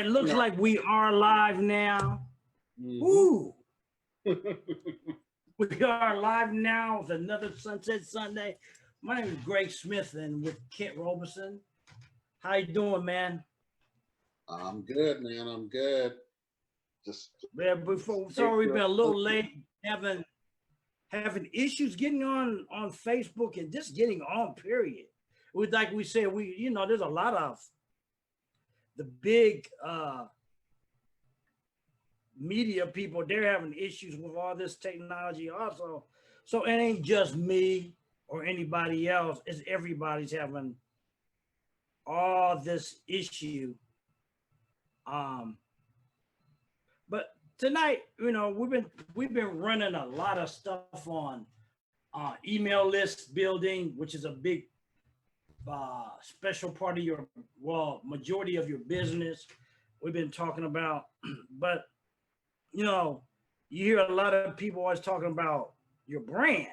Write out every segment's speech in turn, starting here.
right, looks like we are live now. Mm-hmm. Ooh. We are live now with another Sunset Sunday. My name is Greg Smith and with Kent Roberson. How you doing, man? I'm good, man. I'm good. Sorry we've been a little late having issues getting on Facebook and just getting on, period. Like we said, there's a lot of the big media people, they're having issues with all this technology also. So it ain't just me or anybody else, it's everybody's having all this issue. But tonight, we've been running a lot of stuff on email list building, which is a big special part of majority of your business. We've been talking about, but you hear a lot of people always talking about your brand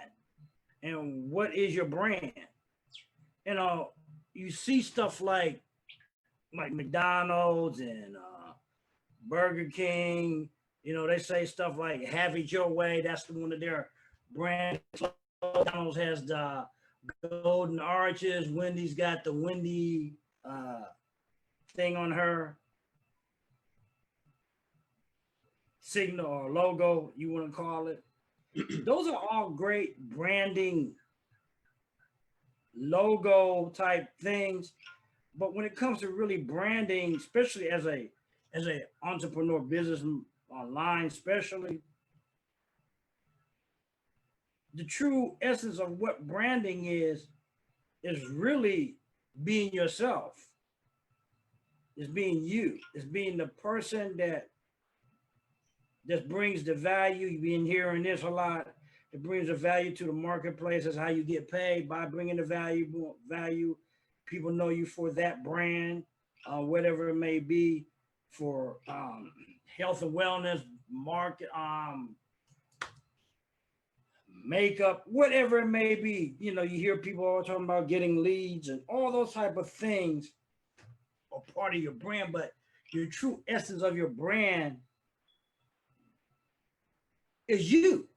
and what is your brand. You see stuff like McDonald's and Burger King. They say stuff like "Have it your way." That's one of their brands. McDonald's has the golden arches. Wendy's got the Wendy thing on her signal or logo, you want to call it. Those are all great branding logo type things, but when it comes to really branding, especially as a entrepreneur business online, especially, the true essence of what branding is really being yourself. It's being you. It's being the person that brings the value. You've been hearing this a lot. It brings the value to the marketplace. That's how you get paid, by bringing the value. People know you for that brand, whatever it may be, for health and wellness, market, makeup, whatever it may be. You hear people all talking about getting leads and all those type of things are part of your brand, but your true essence of your brand is you.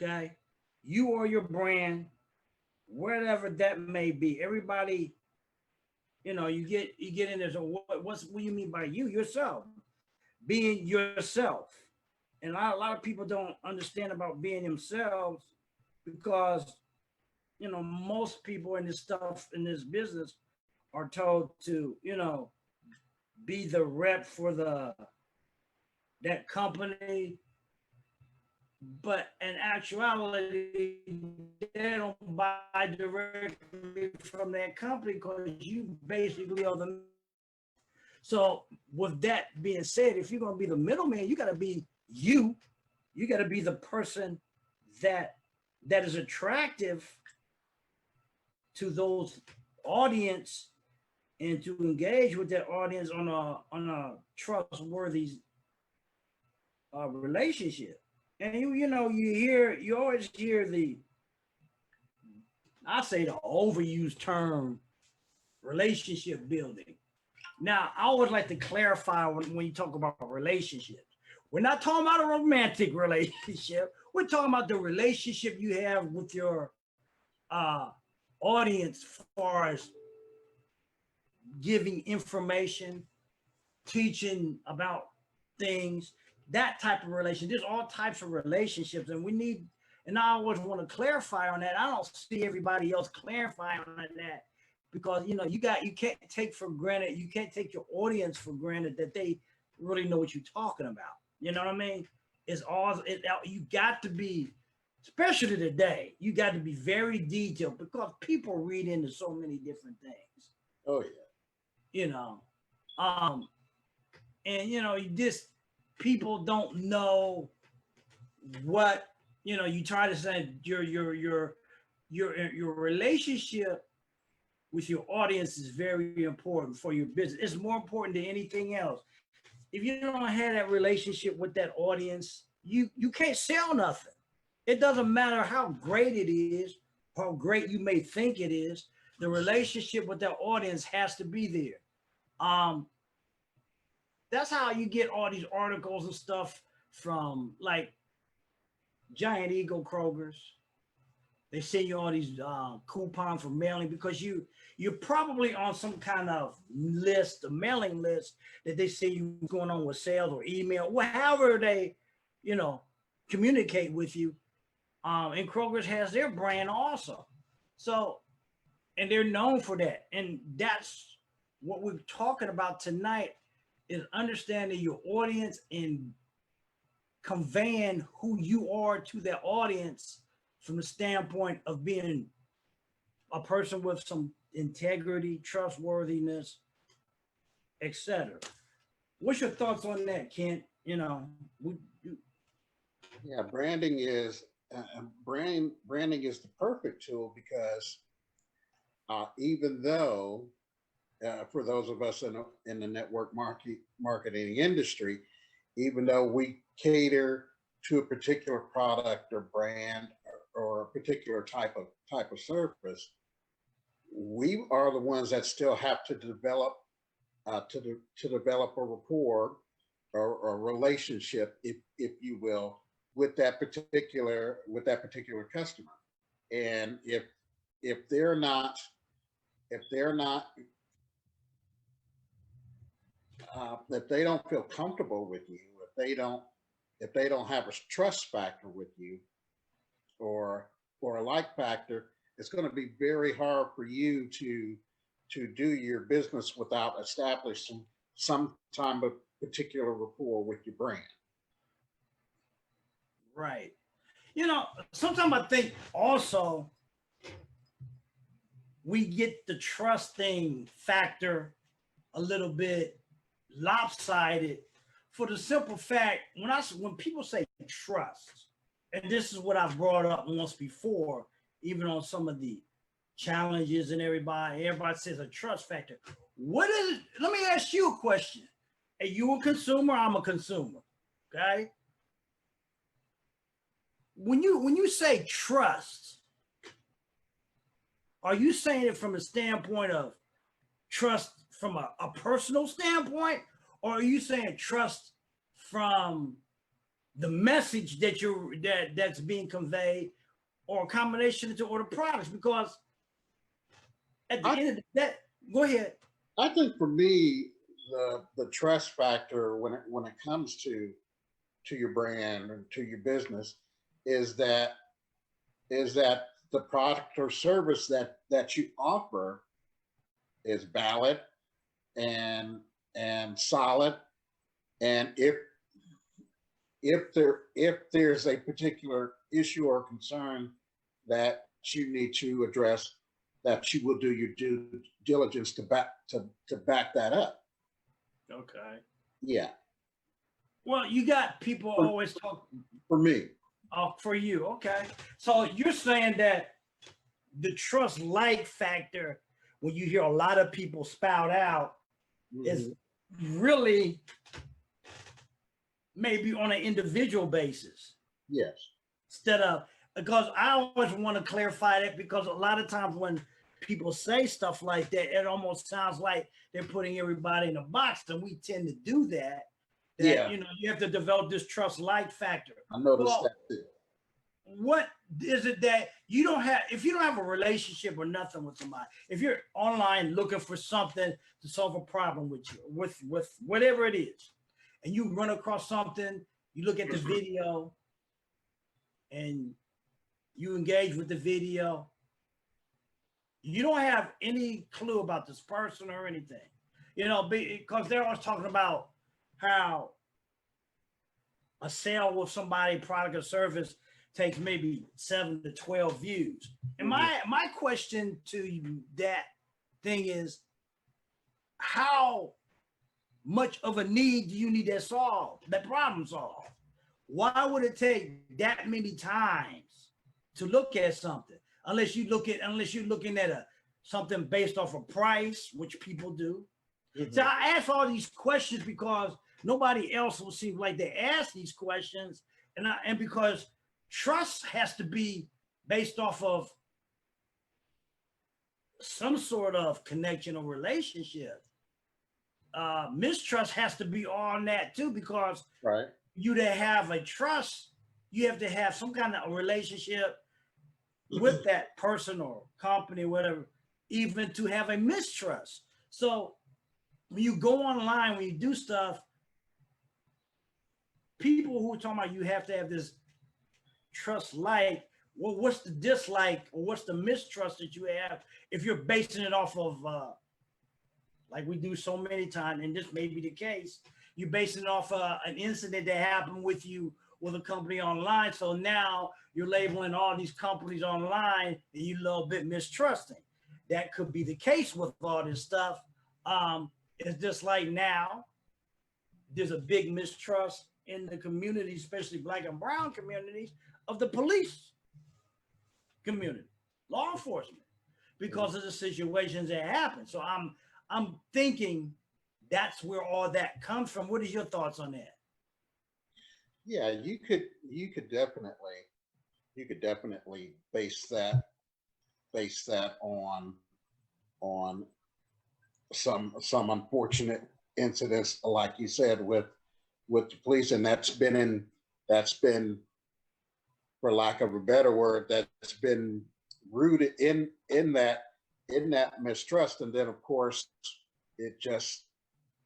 Okay, you are your brand, whatever that may be. Everybody, you get in there. So what do you mean by you? Yourself, being yourself. And a lot of people don't understand about being themselves because most people in this business are told to be the rep for that company. But in actuality, they don't buy directly from that company because you basically are the. So with that being said, if you're going to be the middleman, you got to be you. You got to be the person that is attractive to those audience and to engage with that audience on a trustworthy relationship. And you always hear I say the overused term relationship building. Now, I always like to clarify when you talk about relationships. We're not talking about a romantic relationship. We're talking about the relationship you have with your audience as far as giving information, teaching about things, that type of relation. There's all types of relationships, and I always want to clarify on that. I don't see everybody else clarifying on that because you can't take for granted, you can't take your audience for granted that they really know what you're talking about. You know what I mean? You got to be, especially today, you got to be very detailed because people read into so many different things. Oh yeah. You just people don't know what you try to say. Your relationship with your audience is very important for your business. It's more important than anything else. If you don't have that relationship with that audience, you can't sell nothing. It doesn't matter how great it is, how great you may think it is. The relationship with that audience has to be there. that's how you get all these articles and stuff from like Giant Eagle, Kroger's. They send you all these coupons for mailing because you're probably on some kind of list, a mailing list that they see you going on with sales or email, however they, communicate with you. And Kroger's has their brand also. So, and they're known for that. And that's what we're talking about tonight is understanding your audience and conveying who you are to that audience from the standpoint of being a person with some integrity, trustworthiness, etc. What's your thoughts on that, Kent? Yeah, branding is the perfect tool because even though for those of us in the network marketing industry, even though we cater to a particular product or brand or a particular type of service, we are the ones that still have to develop to develop a rapport or a relationship, if you will, with that particular customer. And if they're not if they don't feel comfortable with you, if they don't have a trust factor with you or a like factor, it's going to be very hard for you to do your business without establishing some type of particular rapport with your brand. Right. Sometimes I think also we get the trusting factor a little bit lopsided for the simple fact when people say trust, and this is what I've brought up once before, even on some of the challenges and everybody says a trust factor. What is it? Let me ask you a question. Are you a consumer? I'm a consumer. Okay. When you say trust, are you saying it from a standpoint of trust from a personal standpoint, or are you saying trust from the message that's being conveyed, or a combination or the products? Because at the end of that, go ahead. I think for me, the trust factor when it comes to your brand and to your business is that the product or service that you offer is valid and solid, and if there's a particular issue or concern that you need to address, that you will do your due diligence to back that up. Okay. Yeah. Well, you got people always talk for me. Oh, for you. Okay. So you're saying that the trust like factor, when you hear a lot of people spout out, is really maybe on an individual basis. Yes. Instead of, because I always want to clarify that, because a lot of times when people say stuff like that, it almost sounds like they're putting everybody in a box, and we tend to do that. Yeah. You have to develop this trust like factor. I noticed that too. What is it that you don't have, if you don't have a relationship or nothing with somebody, if you're online looking for something to solve a problem with you, with whatever it is, and you run across something, you look at the video and you engage with the video, you don't have any clue about this person or anything, because they're always talking about how a sale with somebody, product or service, takes maybe 7 to 12 views. And my question to you, that thing is, how much of a need do you need that problem solved? Why would it take that many times to look at something? Unless you're looking at something based off of price, which people do. So I ask all these questions because nobody else will seem like they ask these questions, and because trust has to be based off of some sort of connection or relationship. mistrust has to be on that too, because Right. you to have a trust, you have to have some kind of relationship with that person or company, whatever, even to have a mistrust. So when you go online, when you do stuff, people who are talking about you have to have this trust like, well, what's the dislike or what's the mistrust that you have if you're basing it off of like we do so many times, and this may be the case, you're basing it off an incident that happened with you with a company online. So now you're labeling all these companies online and you're a little bit mistrusting. That could be the case with all this stuff. It's just like now there's a big mistrust in the community, especially Black and brown communities, of the police community, law enforcement, because of the situations that happen. So I'm thinking that's where all that comes from. What is your thoughts on that? Yeah, you could definitely base that on some unfortunate incidents, like you said, with the police, and that's been, for lack of a better word, that's been rooted in that mistrust. And then of course it just,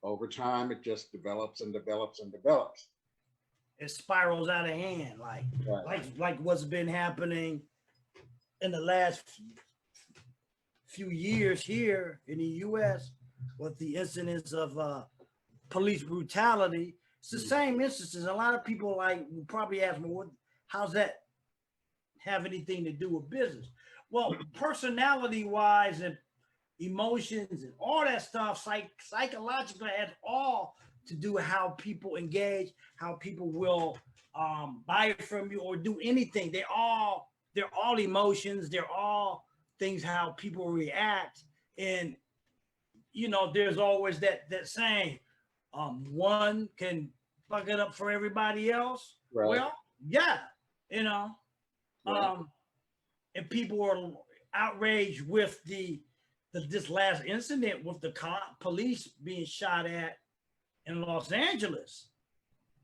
over time, it just develops and develops and develops. It spirals out of hand, Right. like what's been happening in the last few years here in the U.S. with the incidents of police brutality. It's the same instances. A lot of people will probably ask me, how's that have anything to do with business? Well, personality wise and emotions and all that stuff, psychologically, has all to do with how people engage, how people will buy it from you or do anything. They're all emotions. They're all things, how people react. And there's always that saying, one can fuck it up for everybody else. Right. Well, yeah, you know, Right. and people are outraged with this last incident with the police being shot at in Los Angeles.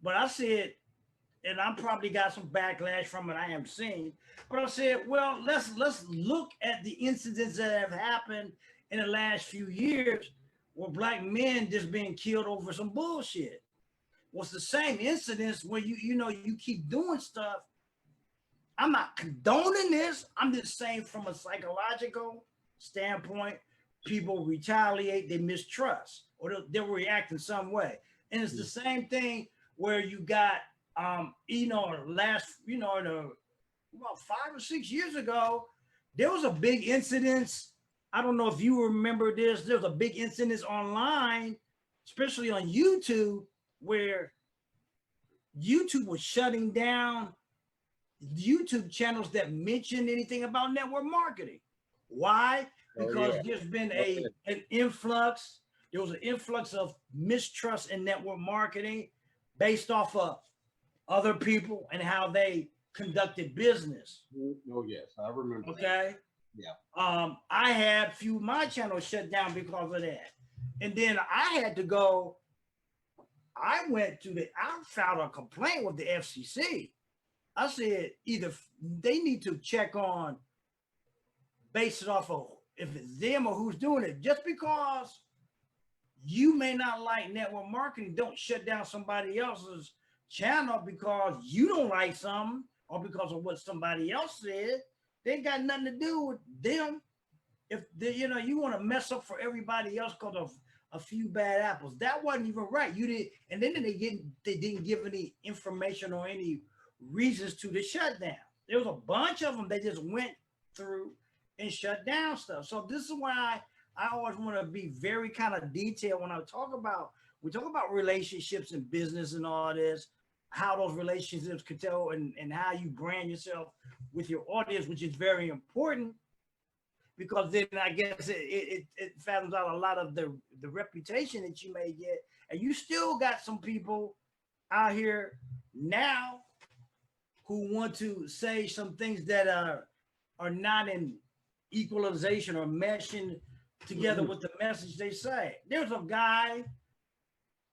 But I said, and I probably got some backlash from it, I am seeing, but I said, well, let's look at the incidents that have happened in the last few years where Black men just being killed over some bullshit. Well, it's the same incidents where you keep doing stuff. I'm not condoning this. I'm just saying, from a psychological standpoint, people retaliate, they mistrust, or they'll react in some way. And it's the same thing where you got, about 5 or 6 years ago, there was a big incident. I don't know if you remember this. There was a big incident online, especially on YouTube, where YouTube was shutting down YouTube channels that mention anything about network marketing. Why? Because there's been an influx. There was an influx of mistrust in network marketing based off of other people and how they conducted business. Oh yes, I remember. Okay. Yeah. I had a few of my channels shut down because of that. And then I had to go, I filed a complaint with the FCC. I said, either they need to check on, based it off of if it's them or who's doing it. Just because you may not like network marketing, don't shut down somebody else's channel because you don't like something or because of what somebody else said. They ain't got nothing to do with them. If you want to mess up for everybody else because of a few bad apples, that wasn't even right. You did, and then they didn't give any information or any reasons to the shutdown. There was a bunch of them that just went through and shut down stuff. So this is why I always want to be very kind of detailed when we talk about relationships and business and all this, how those relationships could tell and how you brand yourself with your audience, which is very important, because then I guess it fathoms out a lot of the reputation that you may get. And you still got some people out here now who want to say some things that are not in equalization or meshing together with the message they say. There's a guy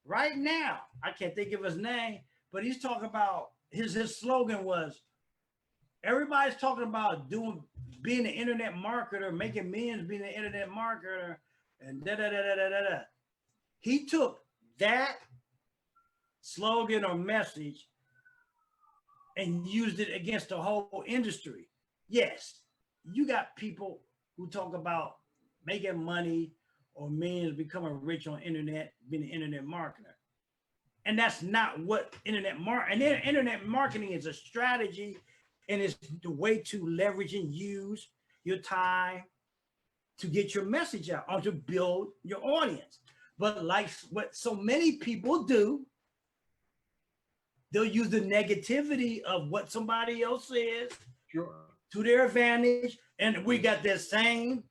right now, I can't think of his name, but he's talking about his slogan was, everybody's talking about being an internet marketer, making millions being an internet marketer, and da da da da da da. He took that slogan or message and used it against the whole industry. Yes, you got people who talk about making money or millions becoming rich on internet, being an internet marketer. And that's not what internet marketing is a strategy, and it's the way to leverage and use your time to get your message out or to build your audience. But like what so many people do, they'll use the negativity of what somebody else says to their advantage. And we got that same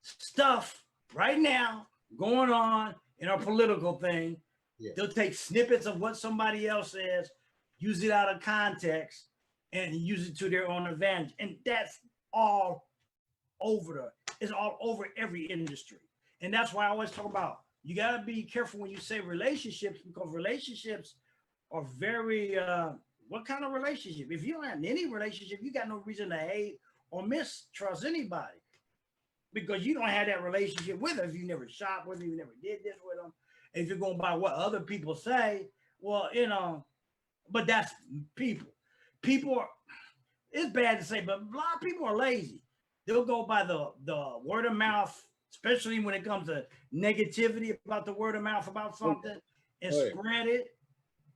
stuff right now going on in our political thing. Yeah. They'll take snippets of what somebody else says, use it out of context, and use it to their own advantage. And that's all over it's all over every industry. And that's why I always talk about, you got to be careful when you say relationships, because relationships are very, what kind of relationship? If you don't have any relationship, you got no reason to hate or mistrust anybody, because you don't have that relationship with them. If you never shopped with them, you never did this with them. If you're going by what other people say, well, but that's people. People are, it's bad to say, but a lot of people are lazy. They'll go by the word of mouth, especially when it comes to negativity about the word of mouth about something, and spread it.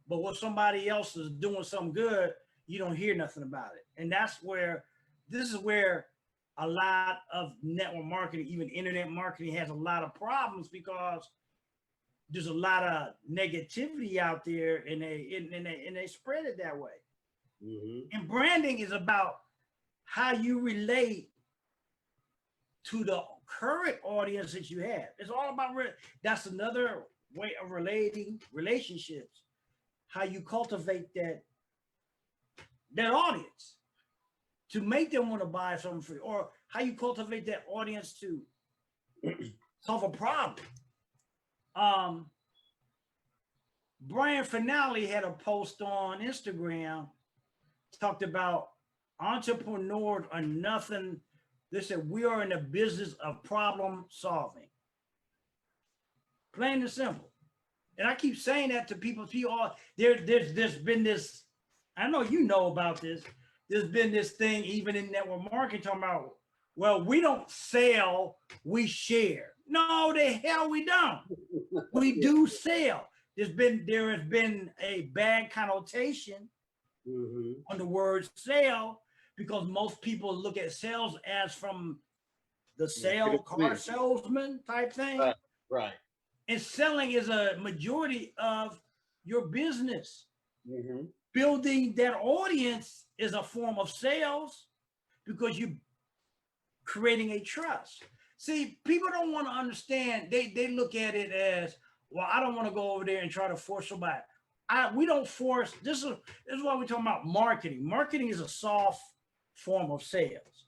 But when somebody else is doing something good, you don't hear nothing about it. And this is where a lot of network marketing, even internet marketing, has a lot of problems, because there's a lot of negativity out there, and they spread it that way. Mm-hmm. And branding is about how you relate to the current audience that you have. It's all about that's another way of relating relationships. How you cultivate that audience to make them want to buy something free, or how you cultivate that audience to solve a problem. Brian Finale had a post on Instagram, talked about entrepreneurs are nothing. They said, we are in the business of problem solving. Plain and simple. And I keep saying that to people. There's been this, I know you know about this, there's been this thing even in network marketing talking about, well, we don't sell, we share. No, the hell we don't. We do sell. There has been a bad connotation on the word sale, because most people look at sales as from the car salesman type thing. Right. And selling is a majority of your business. Mm-hmm. Building that audience is a form of sales, because you're creating a trust. See, people don't want to understand. They look at it as, well, I don't want to go over there and try to force somebody. We don't force. This is why we're talking about marketing. Marketing is a soft form of sales.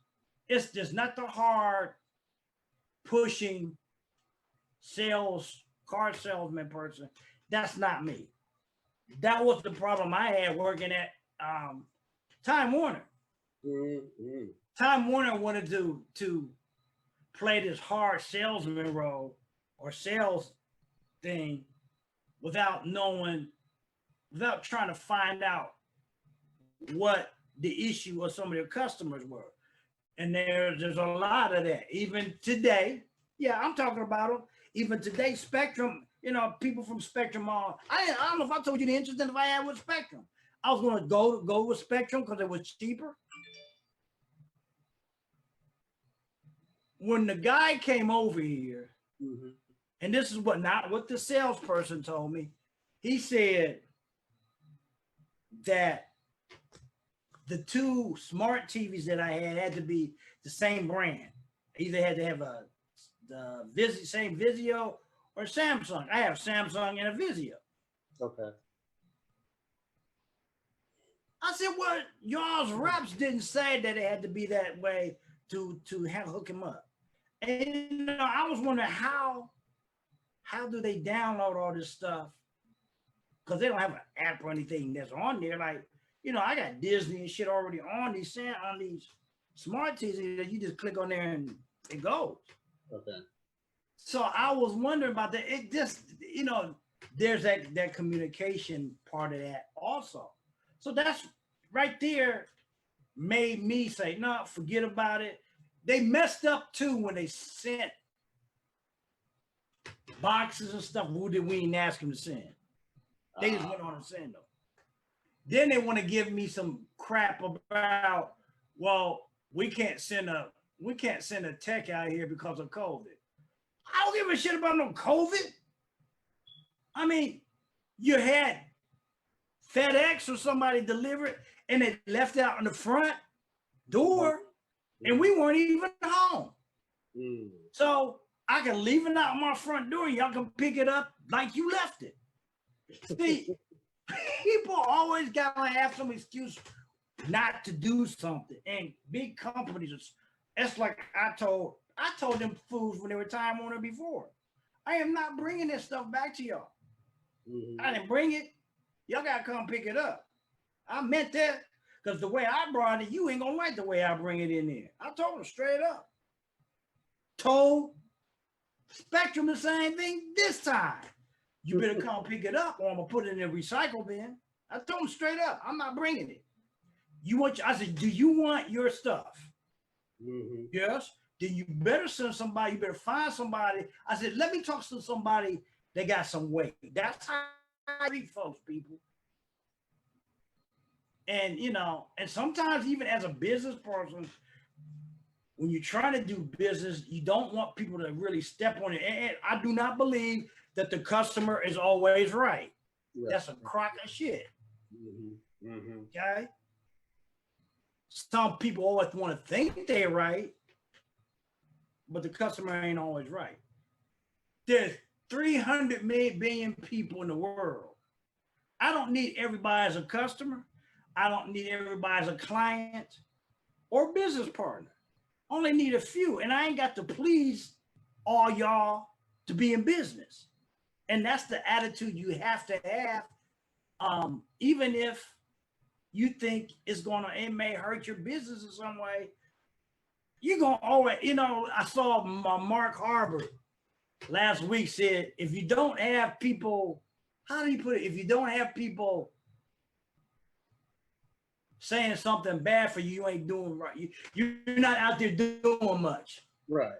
It's just not the hard pushing car salesman person. That's not me. That was the problem I had working at Time Warner. Mm-hmm. Time Warner wanted to play this hard salesman role or sales thing without trying to find out what the issue of some of their customers were. And there's a lot of that. Even today, yeah, I'm talking about them. Even today, Spectrum, people from Spectrum I don't know if I told you the interest that I had with Spectrum. I was going to go with Spectrum because it was cheaper. When the guy came over here, mm-hmm. and this is not what the salesperson told me, he said that the two smart TVs that I had to be the same brand. I either had to have the same Vizio or Samsung. I have Samsung and a Vizio. Okay. I said, well, y'all's reps didn't say that it had to be that way to hook him up. And I was wondering how do they download all this stuff because they don't have an app or anything that's on there. Like, you know, I got Disney and shit already on these smart TVs that you just click on there and it goes. Okay. So I was wondering about that. It just, you know, there's that communication part of that also. So that's right there made me say, no, forget about it. They messed up too when they sent boxes and stuff we didn't ask them to send. They just went on and send them. Then they want to give me some crap about, well, we can't send a tech out here because of COVID. I don't give a shit about no COVID. I mean, you had FedEx or somebody deliver it and they left it out on the front door and we weren't even home. So I can leave it out on my front door and y'all can pick it up like you left it. See, people always gotta have some excuse not to do something. And big companies, it's like I told them fools when they were Time Warner before. I am not bringing this stuff back to y'all. I didn't bring it. Y'all gotta come pick it up. I meant that because the way I brought it, you ain't gonna like the way I bring it in there. I told them straight up. Told Spectrum the same thing this time. You better come pick it up or I'm gonna put it in a recycle bin. I told them straight up, I'm not bringing it. I said, do you want your stuff? Yes. Then you better send somebody, you better find somebody. I said, let me talk to somebody that got some weight. That's how I treat folks, people. And, you know, and sometimes even as a business person, when you're trying to do business, you don't want people to really step on it. And I do not believe that the customer is always right. That's a crock of shit. Okay? Some people always want to think they're right, but the customer ain't always right. There's 300 billion people in the world. I don't need everybody as a customer. I don't need everybody as a client or business partner. Only need a few, and I ain't got to please all y'all to be in business. And that's the attitude you have to have, even if you think it may hurt your business in some way. You're gonna always, you know, I saw Mark Harbert last week said, if you don't have people, how do you put it? If you don't have people saying something bad for you, you ain't doing right. You're not out there doing much. Right.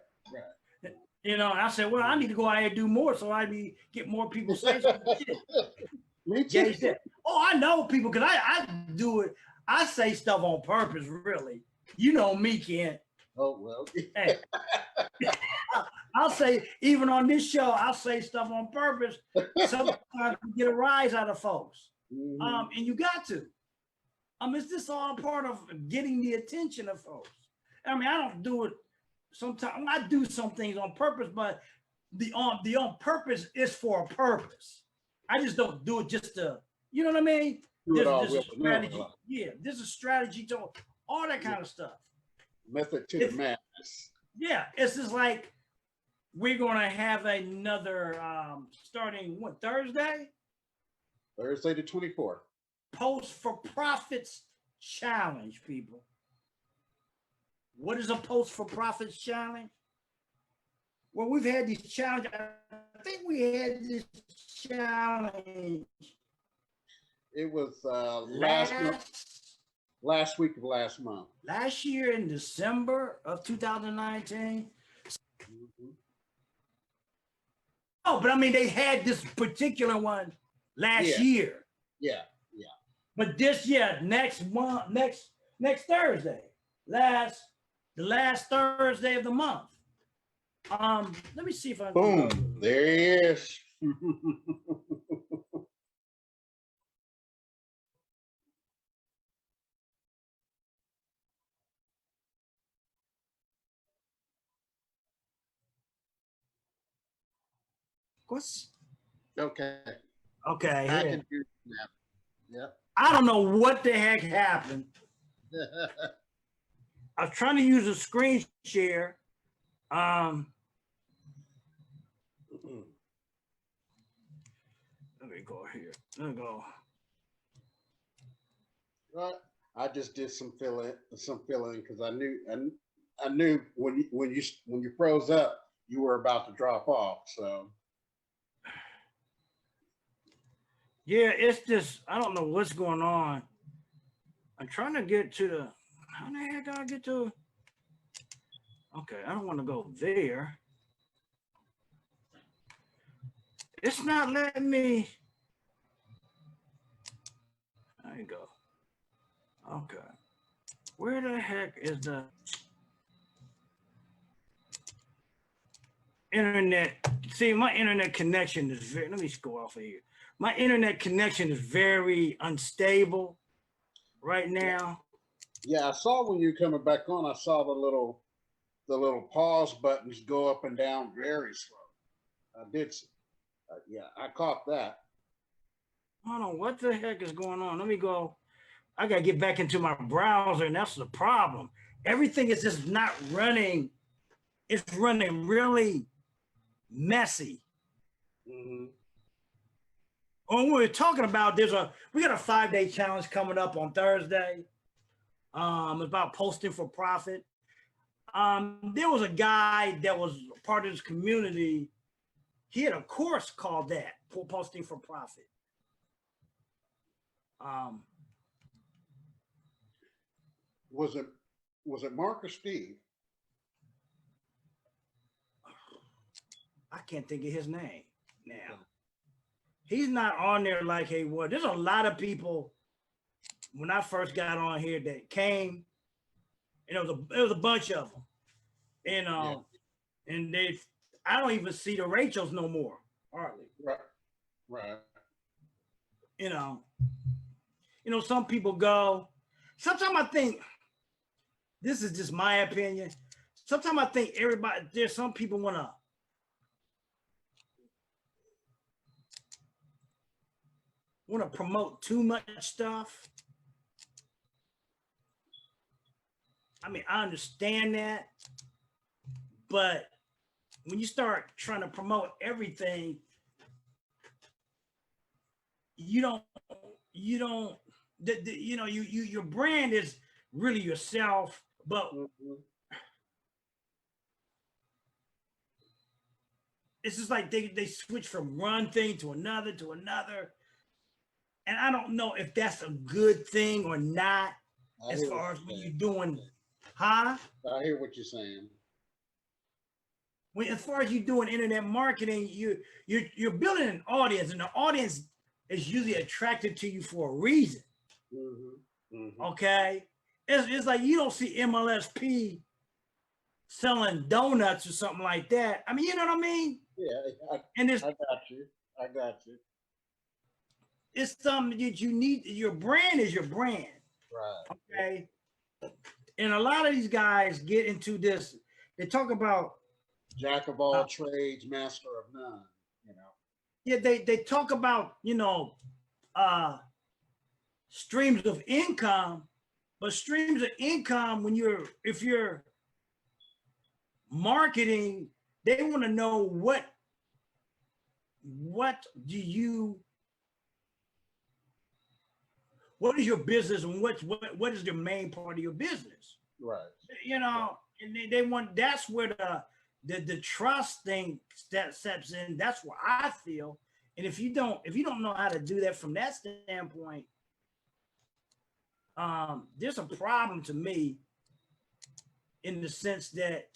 You know, I said, well, I need to go out here and do more so I get more people saying some shit. Me too. Yeah, he said, oh, I know people, because I do it. I say stuff on purpose, really. You know me, Ken. Oh, well. Hey, I'll say, even on this show, I'll say stuff on purpose. Sometimes you get a rise out of folks. And you got to. It's just all part of getting the attention of folks. I mean, I don't do it sometimes. I do some things on purpose, but the on purpose is for a purpose. I just don't do it just to, you know what I mean? This is strategy. Yeah, this is strategy to all that kind of stuff. Method to the madness. Yeah, it's just like we're gonna have another starting Thursday? Thursday the 24th. Post for Profits Challenge, people. What is a Post for Profits Challenge? Well, we've had these challenges. I think we had this challenge. It was last week of last month. Last year in December of 2019. Oh, but I mean, they had this particular one last year. Yeah. But this year, next month, next Thursday, the last Thursday of the month. Let me see if I can. Boom! There he is. Okay. Okay. I can do that. Yep. I don't know what the heck happened. I was trying to use a screen share. Let me me go here. Let me go. Right. I just did some filling because I knew when you froze up, you were about to drop off. So Yeah, it's just I don't know what's going on. I'm trying to get to the. How the heck do I get to? Okay, I don't want to go there. It's not letting me. There you go. Okay. Where the heck is the internet? See, my internet connection is very. Let me just go off of here. My internet connection is very unstable right now. yeah, I saw when you were coming back on. I saw the little pause buttons go up and down very slow. I did. Yeah, I caught that. Hold on, what the heck is going on? Let me go. I gotta get back into my browser, and that's the problem. Everything is just not running. It's running really messy. Mm-hmm. When we're talking about, we got a 5-day challenge coming up on Thursday. About posting for profit. There was a guy that was part of this community. He had a course called that, for posting for profit. Was it Mark or Steve? I can't think of his name now. He's not on there like, hey, well, there's a lot of people when I first got on here that came, and it was a bunch of them. And and I don't even see the Rachels no more, hardly. Right. Some people go. Sometimes I think, this is just my opinion. Sometimes I think there's some people want to promote too much stuff. I mean, I understand that, but when you start trying to promote everything, your brand is really yourself, but it's just like they switch from one thing to another, and I don't know if that's a good thing or not. As far as when you're doing, huh? I hear what you're saying. As far as you doing internet marketing, you're building an audience, and the audience is usually attracted to you for a reason. Mm-hmm. Mm-hmm. Okay, it's like you don't see MLSP selling donuts or something like that. I mean, you know what I mean? Yeah, I got you. It's something that you need. Your brand is your brand. Right. Okay. And a lot of these guys get into this. They talk about jack of all trades, master of none. Yeah, they talk about streams of income, but streams of income if you're marketing, they want to know what is your business and what is the main part of your business, right? And they want, that's where the trust thing that steps in. That's where I feel, and if you don't know how to do that from that standpoint, there's a problem to me, in the sense that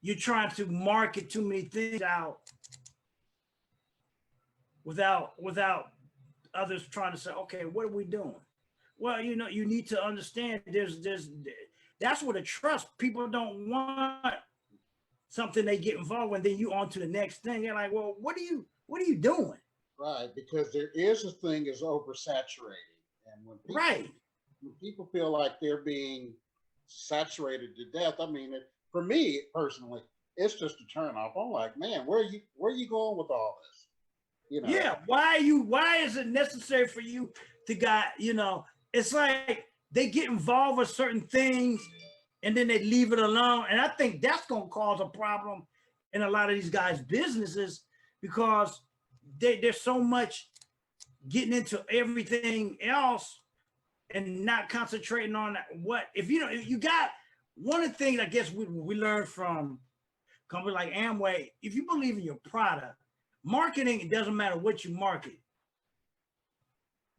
you're trying to market too many things out without others trying to say, okay, what are we doing? Well, you need to understand that's where the trust. People don't want something, they get involved with, then you on to the next thing. They're like, well, what are you doing? Right, because there is a thing as oversaturating, and when people feel like they're being saturated to death, I mean, for me personally, it's just a turn off. I'm like, man, where are you going with all this? Yeah, why is it necessary for you to it's like they get involved with certain things and then they leave it alone. And I think that's going to cause a problem in a lot of these guys' businesses, because there's so much getting into everything else and not concentrating on what, if you know, if you got one of the things I guess we learned from companies like Amway, if you believe in your product, marketing, it doesn't matter what you market.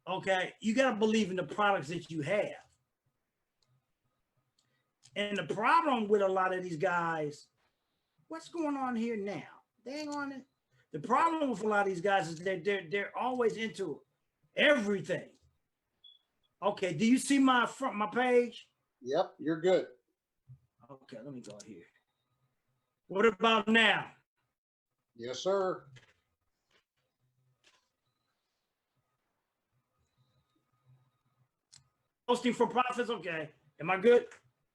Okay, you got to believe in the products that you have. And the problem with a lot of these guys, what's going on here now? Dang on it. The problem with a lot of these guys is that they're always into everything. Okay, do you see my page? Yep, you're good. Okay, let me go here. What about now? Yes, sir. Posting for profits, okay. Am I good?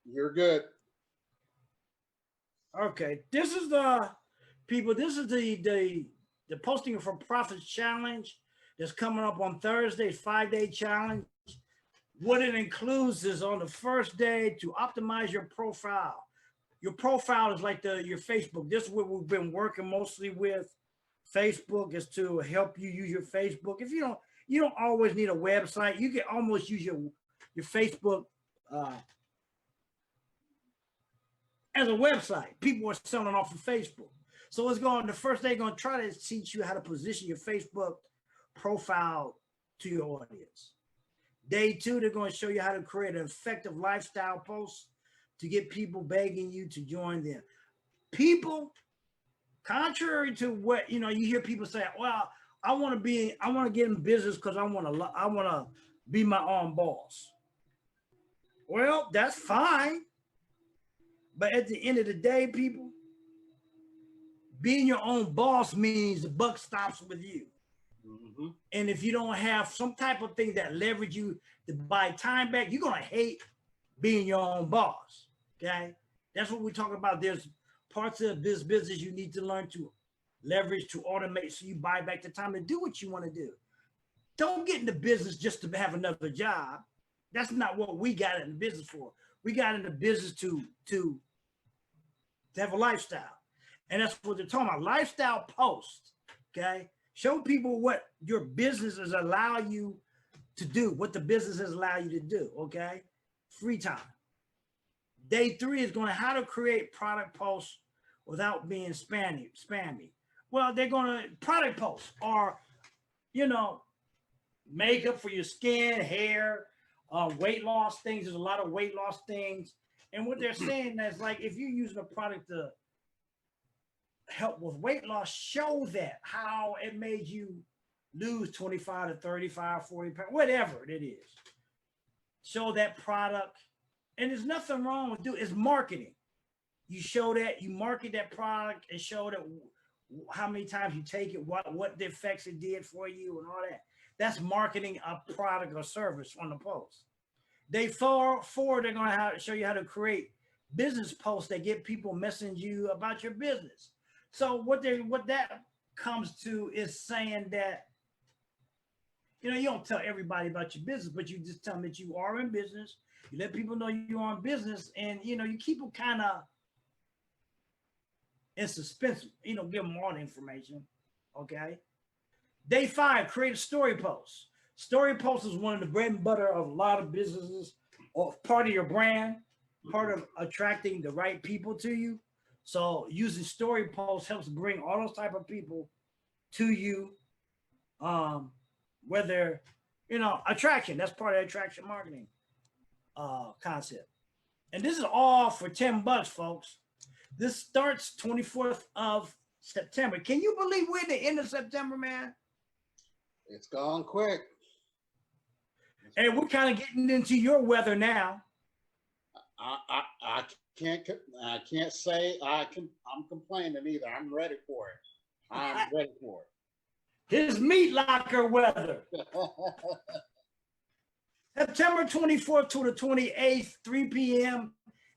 You're good. Okay, this is the people. This is the posting for profits challenge that's coming up on Thursday. 5-day challenge. What it includes is on the first day to optimize your profile. Your profile is like your Facebook. This is what we've been working mostly with. Facebook is to help you use your Facebook. If you don't always need a website. You can almost use your Facebook as a website. People are selling off of Facebook. So it's going, the first day going to try to teach you how to position your Facebook profile to your audience. Day 2, they're going to show you how to create an effective lifestyle post to get people begging you to join them. People, contrary to what, you hear people say, well, I want to get in business because I want to be my own boss. Well, that's fine. But at the end of the day, people, being your own boss means the buck stops with you. Mm-hmm. And if you don't have some type of thing that leverage you to buy time back, you're going to hate being your own boss. Okay. That's what we're talking about. There's parts of this business you need to learn to leverage, to automate, so you buy back the time to do what you want to do. Don't get into business just to have another job. That's not what we got in the business for. We got in the business to have a lifestyle. And that's what they're talking about. Lifestyle posts. Okay. Show people what your businesses allow you to do, what the businesses allow you to do. Okay. Free time. Day 3 is going to how to create product posts without being spammy. Well, they're going to product posts or, makeup for your skin, hair, weight loss things. There's a lot of weight loss things. And what they're saying is, like, if you're using a product to help with weight loss, show that how it made you lose 25 to 35, 40 pounds, whatever it is. Show that product. And there's nothing wrong with it's marketing. You show that, you market that product and show that how many times you take it, what the effects it did for you and all that. That's marketing a product or service on the post. Day 4, they're going to show you how to create business posts that get people messaging you about your business. So what that comes to is saying that, you don't tell everybody about your business, but you just tell them that you are in business. You let people know you're in business, and, you keep them kind of in suspense, give them all the information. Okay. Day 5, create a story post. Story post is one of the bread and butter of a lot of businesses, or part of your brand, part of attracting the right people to you. So using story posts helps bring all those type of people to you. Whether, attraction, that's part of the attraction marketing concept. And this is all for $10, folks. This starts 24th of September. Can you believe we're at the end of September, man? It's gone quick. And we're kind of getting into your weather now. I can't say I'm complaining either. I'm ready for it. I'm ready for it. His meat locker weather. September 24th to the 28th, 3 p.m.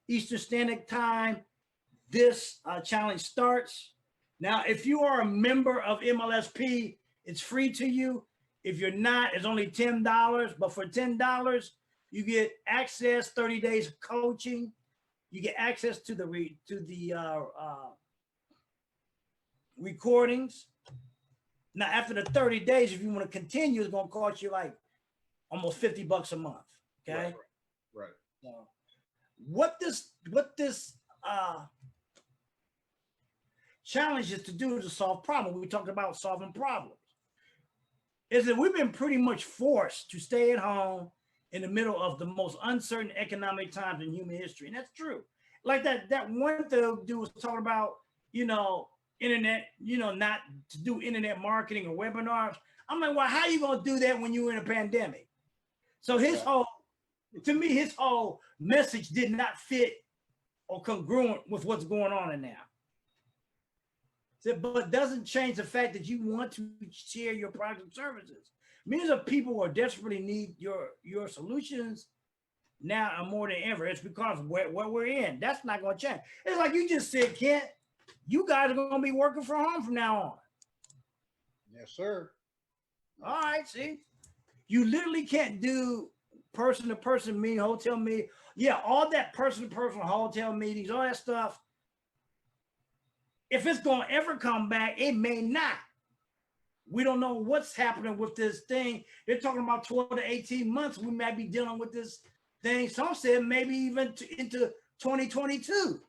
Eastern Standard Time. This challenge starts. Now, if you are a member of MLSP, it's free to you. If you're not, it's only $10. But for $10, you get access, 30 days of coaching. You get access to the recordings. Now, after the 30 days, if you want to continue, it's going to cost you like almost $50 a month. Okay. Right. So what this challenge is to do to solve problems. We talked about solving problems. Is that we've been pretty much forced to stay at home in the middle of the most uncertain economic times in human history. And that's true. Like that one dude was talking about, internet, not to do internet marketing or webinars. I'm like, well, how are you going to do that when you're in a pandemic? So his whole message did not fit or congruent with what's going on in now. But doesn't change the fact that you want to share your products and services. Millions of people who are desperately need your solutions now and more than ever. It's because what we're in. That's not going to change. It's like you just said, Kent, you guys are going to be working from home from now on. Yes, sir. All right, see? You literally can't do person-to-person meeting, hotel meeting. Yeah, all that person-to-person hotel meetings, all that stuff. If it's going to ever come back, it may not. We don't know what's happening with this thing. They're talking about 12 to 18 months. We might be dealing with this thing. Some said maybe even into 2022.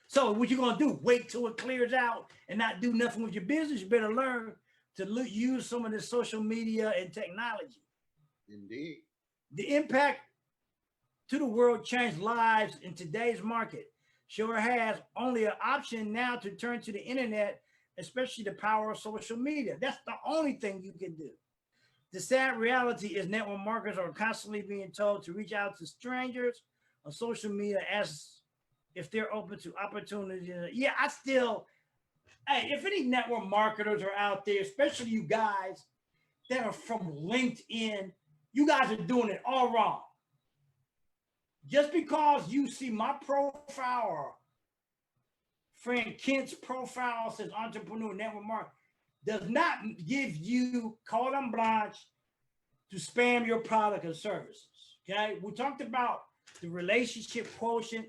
So what you going to do? Wait till it clears out and not do nothing with your business? You better learn to use some of this social media and technology. Indeed. The impact to the world changed lives in today's market. Sure has only an option now to turn to the internet, especially the power of social media. That's the only thing you can do. The sad reality is network marketers are constantly being told to reach out to strangers on social media as if they're open to opportunities. Yeah, if any network marketers are out there, especially you guys that are from LinkedIn, you guys are doing it all wrong. Just because you see my profile or friend Kent's profile says Entrepreneur Network Marketing does not give you carte blanche to spam your product and services. Okay, we talked about the relationship quotient.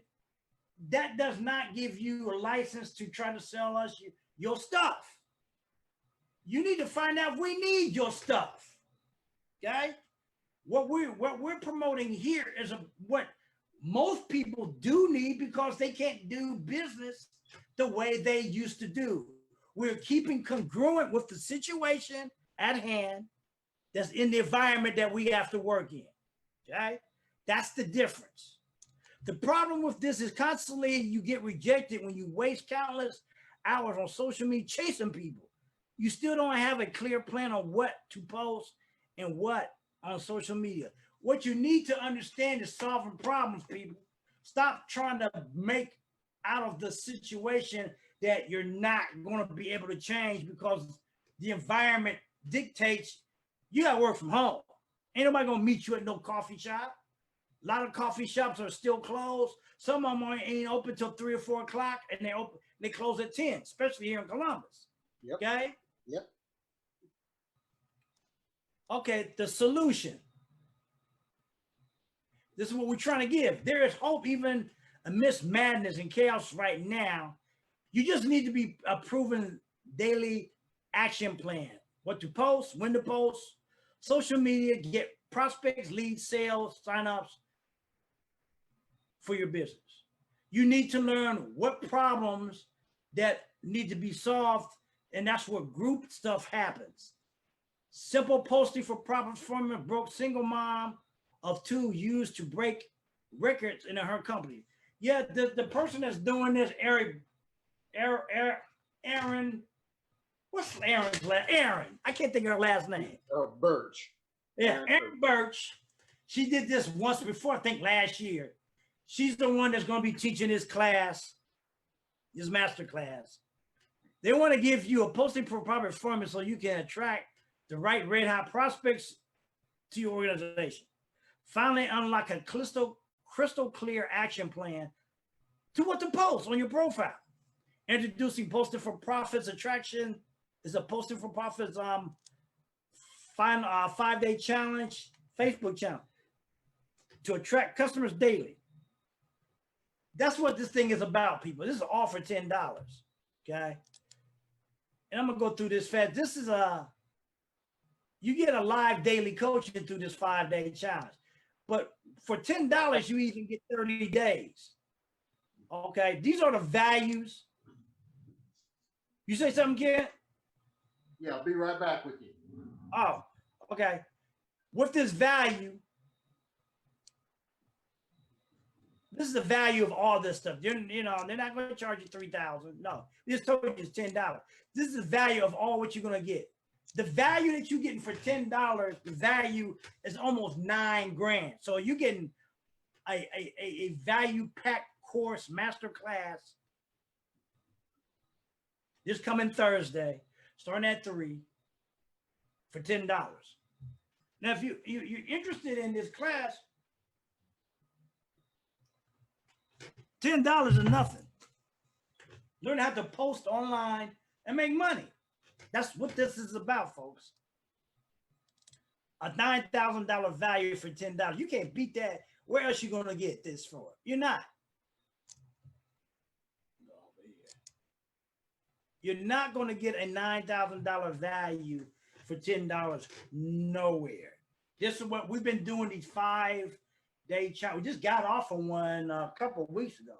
That does not give you a license to try to sell us your stuff. You need to find out if we need your stuff. Okay, what we're promoting here is what most people do need because they can't do business the way they used to do. We're keeping congruent with the situation at hand that's in the environment that we have to work in. Okay? That's the difference. The problem with this is constantly you get rejected when you waste countless hours on social media chasing people. You still don't have a clear plan on what to post and what on social media. What you need to understand is solving problems, people. Stop trying to make out of the situation that you're not going to be able to change because the environment dictates you got to work from home. Ain't nobody going to meet you at no coffee shop. A lot of coffee shops are still closed. Some of them ain't open till 3 or 4 o'clock, and they close at 10, especially here in Columbus. Yep. Okay? Yep. Okay, the solution. This is what we're trying to give. There is hope even amidst madness and chaos right now. You just need to be a proven daily action plan. What to post, when to post, social media, get prospects, leads, sales, signups for your business. You need to learn what problems that need to be solved, and that's where group stuff happens. Simple posting for proper performance broke single mom of 2 used to break records in her company. Yeah, the person that's doing this, Aaron, what's Aaron's last? Aaron, I can't think of her last name. Birch. Yeah, Aaron Birch. She did this once before, I think last year. She's the one that's going to be teaching this class, this master class. They want to give you a posting for proper performance so you can attract the right red hot prospects to your organization. Finally, unlock a crystal clear action plan to what to post on your profile. Introducing posting for profits attraction is a posting for profits 5-day challenge, Facebook challenge to attract customers daily. That's what this thing is about, people. This is all for $10. Okay. and I'm gonna go through this fast. This is you get a live daily coaching through this 5-day challenge. But for $10, you even get 30 days. Okay, these are the values. You say something, Ken? Yeah, I'll be right back with you. Oh, okay. With this value, this is the value of all this stuff. They're not going to charge you $3,000. No, this told you it's $10. This is the value of all what you're going to get. The value that you're getting for $10, the value is almost $9,000. So you're getting a value packed course master class this coming Thursday, starting at 3 for $10. Now, if you're interested in this class, $10 is nothing. You don't have to post online and make money. That's what this is about, folks. A $9,000 value for $10. You can't beat that. Where else you going to get this for? You're not. You're not going to get a $9,000 value for $10 nowhere. This is what we've been doing, these 5-day challenges. We just got off of one a couple of weeks ago.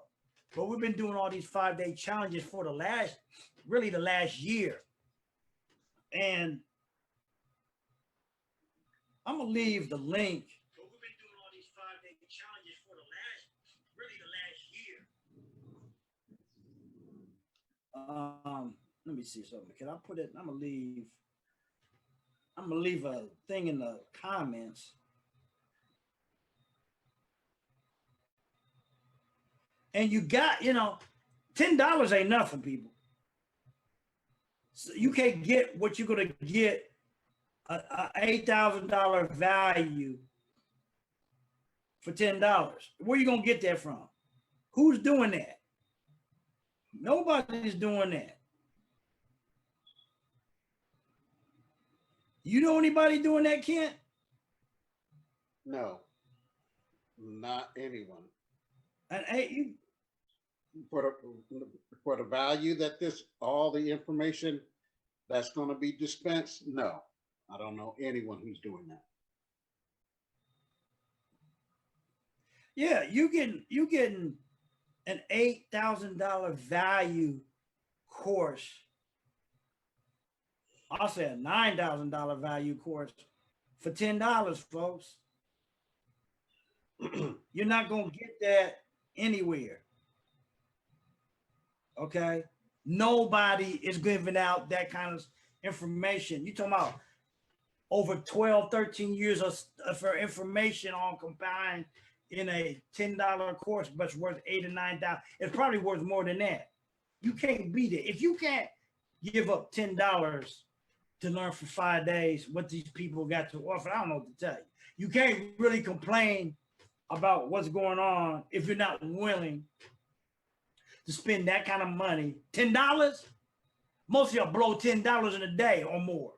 But we've been doing all these 5-day challenges for the last year. And I'm going to leave the link. But we've been doing all these 5-day challenges for the last year. Let me see something. Can I put it? I'm gonna leave a thing in the comments. And you got, $10 ain't nothing, people. So you can't get what you're gonna get a $8,000 value for $10. Where you gonna get that from? Who's doing that? Nobody's doing that. You know anybody doing that, Kent? No, not anyone. And hey, for the value that all the information that's going to be dispensed, no, I don't know anyone who's doing that. Yeah, you getting an $8,000 value course. I'll say a $9,000 value course for $10, folks. You're not going to get that anywhere. Okay? Nobody is giving out that kind of information. You're talking about over 12, 13 years for information on combined in a $10 course, but it's worth $8,000 or $9,000. It's probably worth more than that. You can't beat it. If you can't give up $10 to learn for 5 days what these people got to offer, I don't know what to tell you. You can't really complain about what's going on if you're not willing to spend that kind of money. $10? Most of y'all blow $10 in a day or more.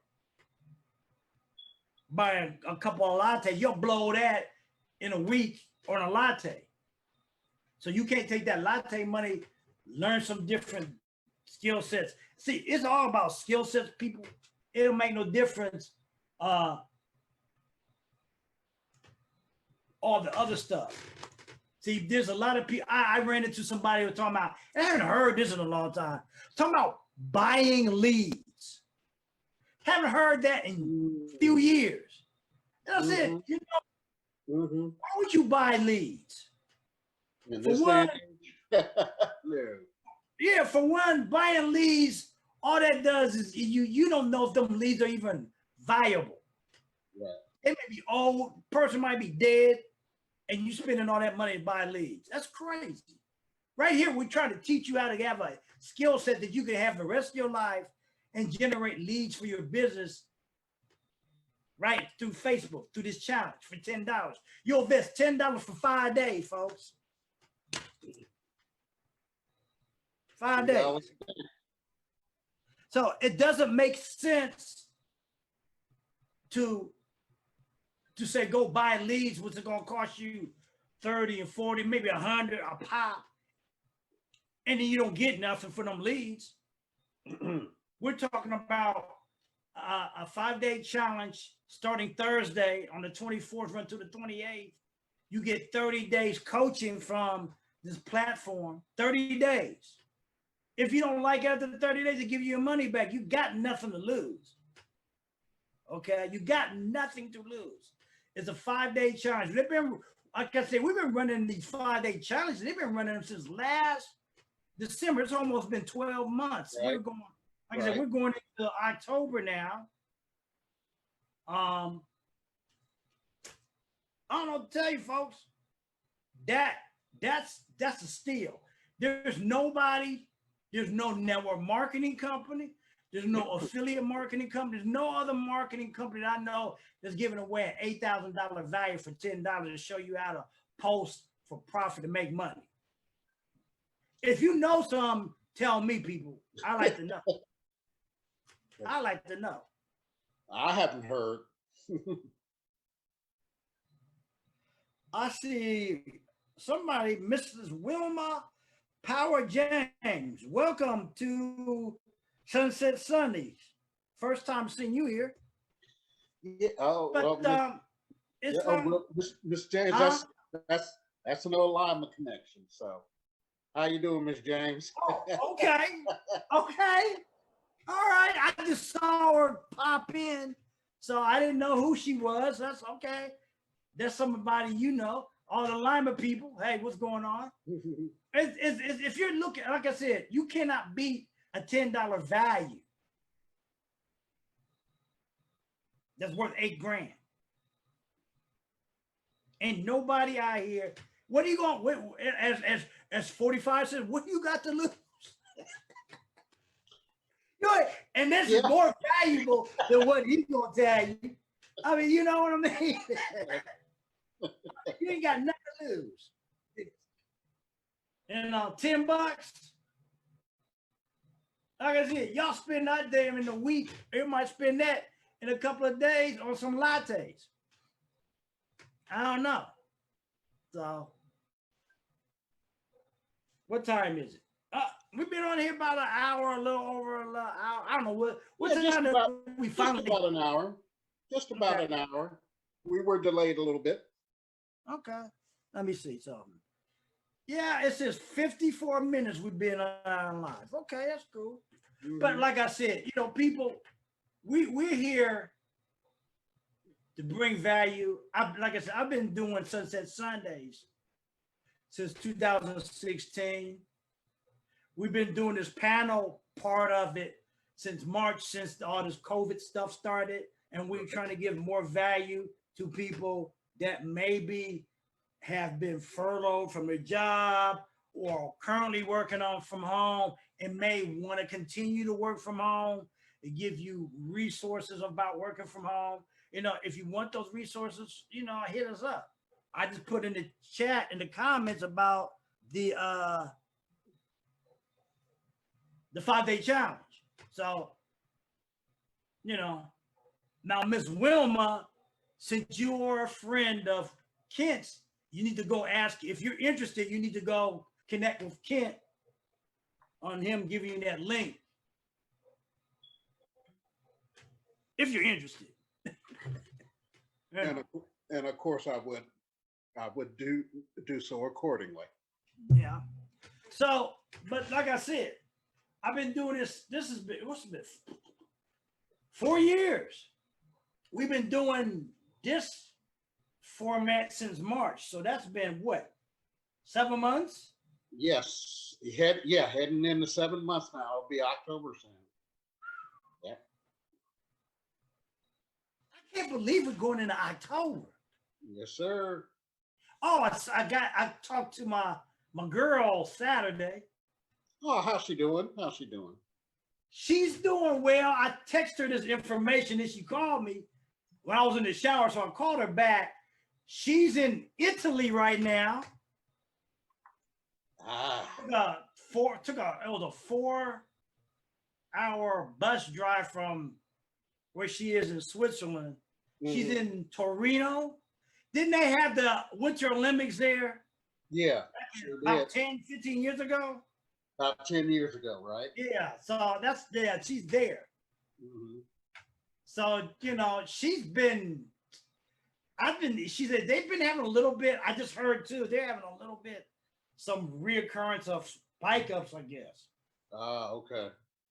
Buy a couple of lattes, you'll blow that in a week on a latte. So you can't take that latte money, learn some different skill sets. See, it's all about skill sets, people. It'll make no difference. All the other stuff. See, there's a lot of people. I ran into somebody who was talking about, and I haven't heard this in a long time, talking about buying leads. Haven't heard that in a few years. And I said, why would you buy leads? For one, yeah, for one, buying leads, all that does is you don't know if them leads are even viable. Right. It may be old, person might be dead, and you spending all that money to buy leads. That's crazy. Right here, we're trying to teach you how to have a skill set that you can have the rest of your life and generate leads for your business, right, through Facebook, through this challenge for $10. You'll invest $10 for 5 days, folks. 5 days. So it doesn't make sense to say go buy leads, which is going to cost you 30 and 40, maybe 100 a pop, and then you don't get nothing for them leads. We're talking about a 5-day challenge starting Thursday on the 24th, run to the 28th. You get 30 days coaching from this platform, 30 days. If you don't like it after the 30 days, they give you your money back. You got nothing to lose. Okay, you got nothing to lose. It's a 5-day challenge. They've been, like I said, we've been running these 5-day challenges. They've been running them since last December. It's almost been 12 months. Right. We're going, like I said, we're going into October now. I don't know what to tell you, folks. That's a steal. There's nobody. There's no network marketing company. There's no affiliate marketing company. There's no other marketing company that I know that's giving away an $8,000 value for $10 to show you how to post for profit to make money. If you know some, tell me, people. I like to know. I like to know. I haven't heard. I see somebody, Mrs. Wilma Power James. Welcome to Sunset Sundays. First time seeing you here. Yeah. Oh, but well, it's Miss James. That's an old lineman connection. So, how you doing, Miss James? Oh, okay, okay, all right. I just saw her pop in, so I didn't know who she was. That's okay. There's somebody you know. All the lineman people. Hey, what's going on? It's, if you're looking, like I said, you cannot beat a $10 value that's worth $8,000. Ain't nobody out here. What are you going? As 45 says, what do you got to lose? You know, and this is more valuable than what he's gonna tell you. I mean, you know what I mean? You ain't got nothing to lose. And $10. Like I said, y'all spend that damn in a week. You might spend that in a couple of days on some lattes. I don't know. So, what time is it? We've been on here about an hour, a little over an hour. I don't know what time we finally. Just about an hour. Just about an hour. We were delayed a little bit. Okay. Let me see something. Yeah, it says 54 minutes we've been on live. Okay, that's cool. Mm-hmm. But like I said, you know, people, we're here to bring value. Like I said, I've been doing Sunset Sundays since 2016. We've been doing this panel part of it since March, since all this COVID stuff started. And we're trying to give more value to people that maybe have been furloughed from their job or currently working on from home and may want to continue to work from home. They give you resources about working from home. You know, if you want those resources, you know, hit us up. I just put in the chat, in the comments about the 5-day challenge. So, you know, now Miss Wilma, since you're a friend of Kent's, you need to go ask. If you're interested, you need to go connect with Kent on him giving you that link. If you're interested. And of course I would do so accordingly. Yeah. So, but like I said, I've been doing this. This has been, what's it been? 4 years. We've been doing this format since March. So that's been what? 7 months? Yes. Heading into 7 months now. It'll be October soon. Yeah. I can't believe we're going into October. Yes, sir. Oh, I talked to my girl Saturday. Oh, how's she doing? She's doing well. I texted her this information and she called me when I was in the shower. So I called her back. She's in Italy right now. It was a 4-hour bus drive from where she is in Switzerland. Mm-hmm. She's in Torino. Didn't they have the Winter Olympics there? Yeah. About 10, 15 years ago? About 10 years ago, right? Yeah, so that's there. She's there. Mm-hmm. So she said they've been having a little bit. I just heard too. They're having a little bit, some reoccurrence of spike ups, I guess. Ah, okay.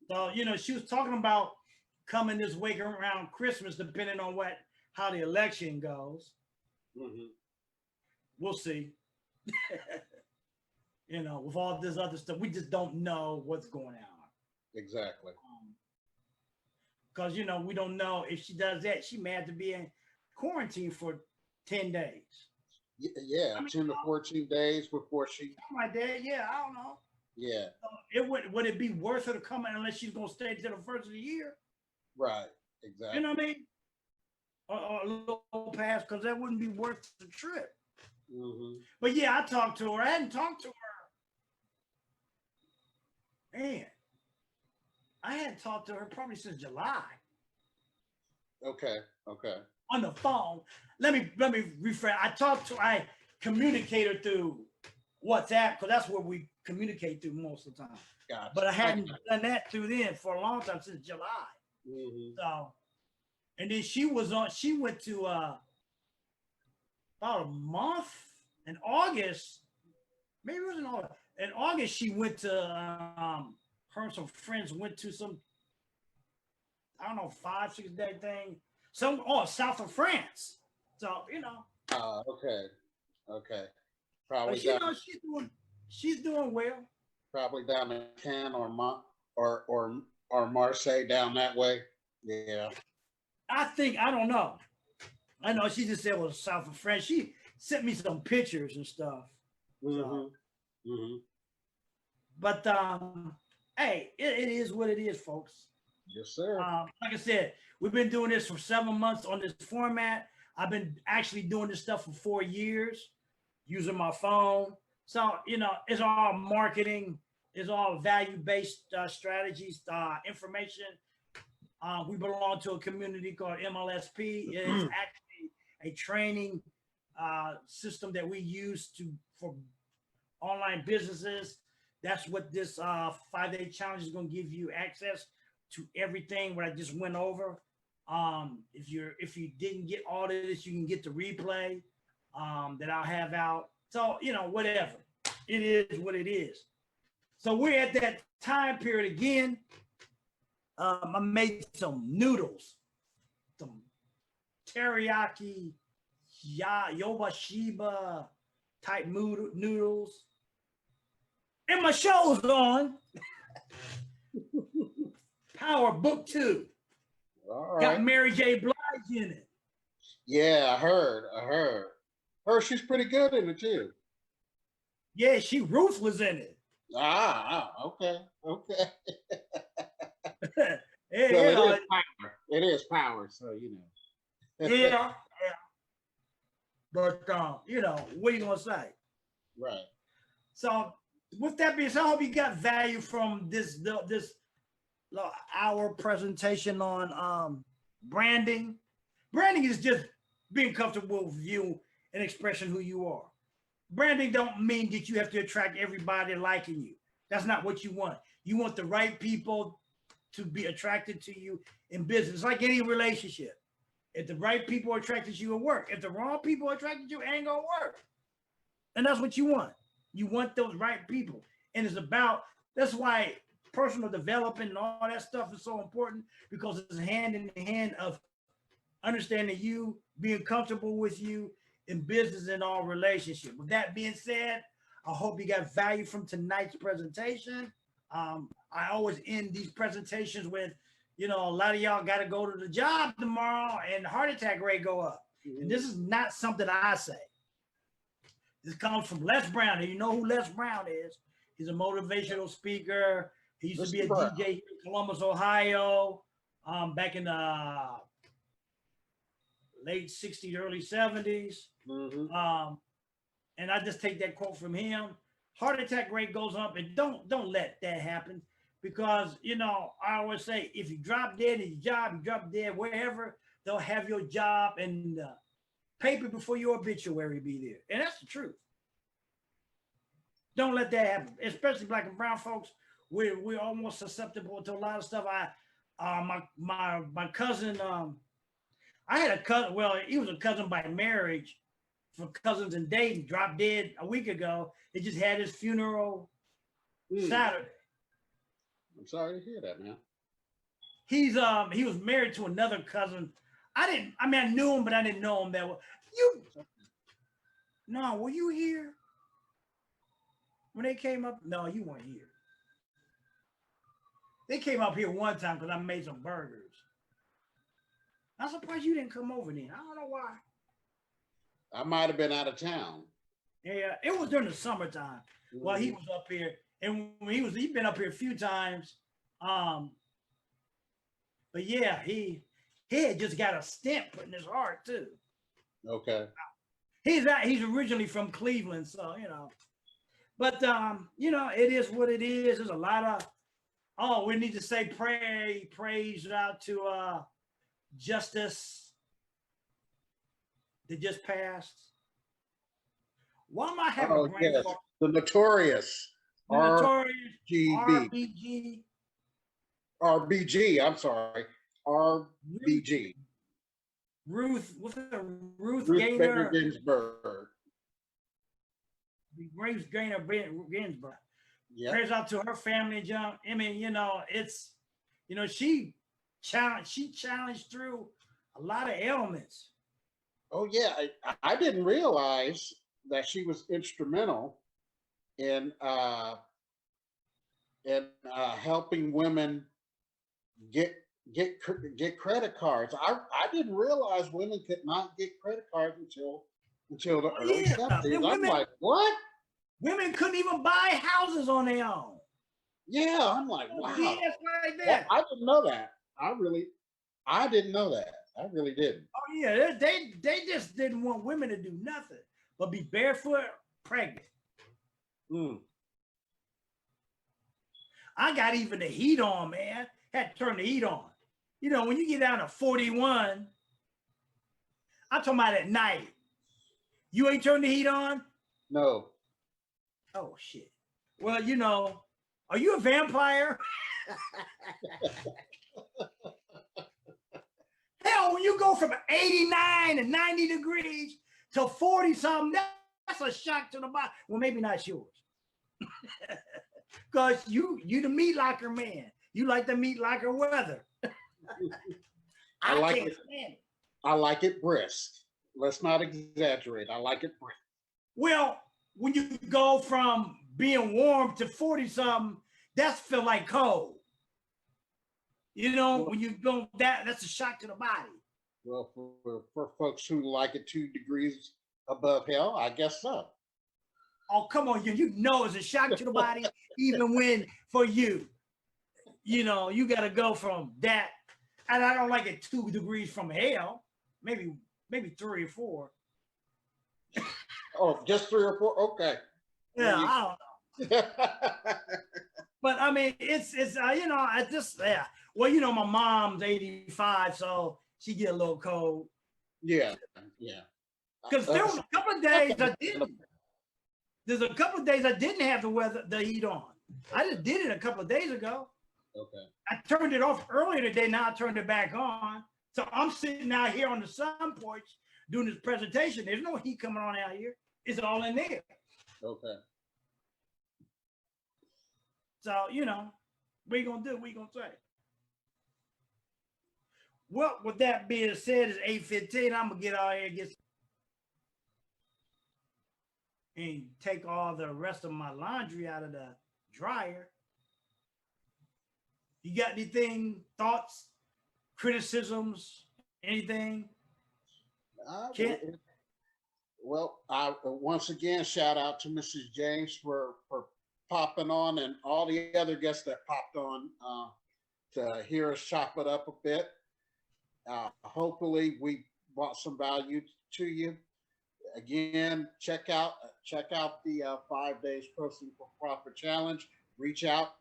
So she was talking about coming this week around Christmas, depending on how the election goes. Mm-hmm. We'll see. With all this other stuff, we just don't know what's going on. Exactly. Because we don't know if she does that, she may have to be in quarantine for 10 days. Yeah, 10 to 14 days before she. Something like that. Yeah, I don't know. Yeah. Would it be worth her to come in unless she's gonna stay till the first of the year? Right. Exactly. You know what I mean? Or a little past, because that wouldn't be worth the trip. Mm-hmm. But yeah, I talked to her. I hadn't talked to her. Man, I hadn't talked to her probably since July. Okay. Okay. On the phone. Let me rephrase. I communicated through WhatsApp, because that's where we communicate through most of the time. Gotcha. But I hadn't done that through then for a long time, since July. Mm-hmm. So, and then she went to about a month in August. Maybe it was in August. In August, she went to her and some friends went to some, I don't know, 5-6 day thing. South of France. So, Okay. Okay. Probably but she's doing well. Probably down in Cannes or Marseille, down that way. Yeah. I don't know. I know she just said it was South of France. She sent me some pictures and stuff. Mm-hmm. So, Mm-hmm. but hey, it is what it is, folks. Yes, sir. Like I said, we've been doing this for 7 months on this format. I've been actually doing this stuff for 4 years, using my phone. So, it's all marketing, it's all value-based strategies, information. We belong to a community called MLSP. It is actually a training system that we use for online businesses. That's what this 5-day challenge is going to give you: access to everything what I just went over. If you didn't get all of this, you can get the replay that I'll have out. So, whatever. It is what it is. So we're at that time period again. I made some noodles, some teriyaki, yobashiba type noodles. And my show's on. Power Book 2. All right. Got Mary J. Blige in it. Yeah, I heard. Her, she's pretty good in it too. Yeah, Ruth was in it. Okay. Yeah, so it is power. So yeah. But what are you gonna say? Right. So with that being said, I hope you got value from this our presentation on branding. Branding is just being comfortable with you and expressing who you are. Branding don't mean that you have to attract everybody liking you. That's not what you want. You want the right people to be attracted to you in business, like any relationship. If the right people are attracted to you at work, if the wrong people are attracted to you, it ain't gonna work. And that's what you want. You want those right people. And that's why personal development and all that stuff is so important, because it's hand in hand of understanding you, being comfortable with you in business and all relationship. With that being said, I hope you got value from tonight's presentation. I always end these presentations with, a lot of y'all got to go to the job tomorrow and the heart attack rate go up. Mm-hmm. And this is not something I say. This comes from Les Brown. And you know who Les Brown is. He's a motivational speaker. He used to be a DJ here in Columbus, Ohio, back in the late 60s, early 70s. Mm-hmm. And I just take that quote from him. Heart attack rate goes up, and don't let that happen, because I always say, if you drop dead in your job, you drop dead wherever, they'll have your job and paper before your obituary be there, and that's the truth. Don't let that happen, especially black and brown folks. We're almost susceptible to a lot of stuff. My cousin, I had a cousin. Well, he was a cousin by marriage, for cousins in Dayton. Dropped dead a week ago. They just had his funeral Saturday. I'm sorry to hear that, man. He was married to another cousin. I knew him, but I didn't know him that well. No, were you here when they came up? No, you weren't here. They came up here one time because I made some burgers. I'm surprised you didn't come over then. I don't know why. I might have been out of town. Yeah, it was during the summertime. Well, he was up here, and when he'd been up here a few times. But yeah, he had just got a stent put in his heart too. Okay. He's originally from Cleveland, so you know. But you know, it is what it is. There's a lot of we need to say praise out to Justice that just passed. Why am I having a brain fart? The notorious RBG. RBG, I'm sorry. RBG. Ruth Gainer Gainer Ginsburg. Ruth Gainer Ginsburg. Yeah. Prayers out to her family, John. I mean, you know, it's, you know, she challenged through a lot of ailments. Oh yeah, I didn't realize that she was instrumental in helping women get credit cards. I didn't realize women could not get credit cards until the early 70s. I'm like, what? Women couldn't even buy houses on their own. Yeah, I'm like, wow. Like that. I didn't know that. I didn't know that. I really didn't. Oh yeah, they just didn't want women to do nothing but be barefoot, pregnant. I got even the heat on, man. Had to turn the heat on. You know, when you get down to 41, I'm talking about at night. You ain't turned the heat on? No. Oh shit. Well, you know, are you a vampire? Hell, when you go from 89 and 90 degrees to 40 something, that's a shock to the body. Well, maybe not yours. Because you the meat locker man. You like the meat locker weather. I like can't it. Stand it. I like it brisk. Let's not exaggerate. I like it brisk. Well, when you go from being warm to 40 something, that's feel like cold. You know, when you go that's a shock to the body. Well, for folks who like it 2 degrees above hell, I guess so. Oh, come on, you know it's a shock to the body, even when for you know, you got to go from that. And I don't like it 2 degrees from hell, maybe 3 or 4. Oh, just 3 or 4? Okay. Yeah, I don't know. But I mean, it's you know, I just, yeah. Well, you know, my mom's 85, so she get a little cold. Yeah. Because there was a couple of days I didn't. There's a couple of days I didn't have the heat on. I just did it a couple of days ago. Okay. I turned it off earlier today. Now I turned it back on. So I'm sitting out here on the sun porch doing this presentation. There's no heat coming on out here. It's all in there. Okay. So, you know, what are you going to do? What are you going to say? Well, with that being said, it's 8:15. I'm going to get out here and take all the rest of my laundry out of the dryer. You got anything, thoughts, criticisms, anything? Well, I once again shout out to Mrs. James for popping on, and all the other guests that popped on to hear us chop it up a bit. Hopefully, we brought some value to you. Again, check out the 5 days Posting for Profit Challenge. Reach out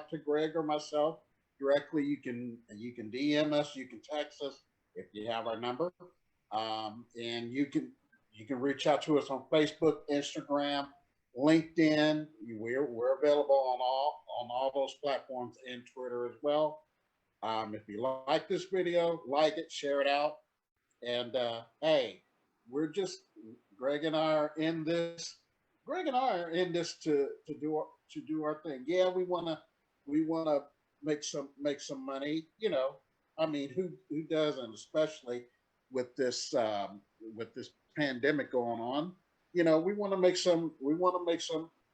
to Greg or myself directly. You can DM us, you can text us if you have our number, and you can reach out to us on Facebook, Instagram, LinkedIn. We're available on all those platforms and Twitter as well. If you like this video, like it, share it out, and hey, we're just Greg and I are in this. Greg and I are in this to do our thing. Yeah, we wanna make some money. You know, I mean, who doesn't? Especially with this pandemic going on. You know, we want to make some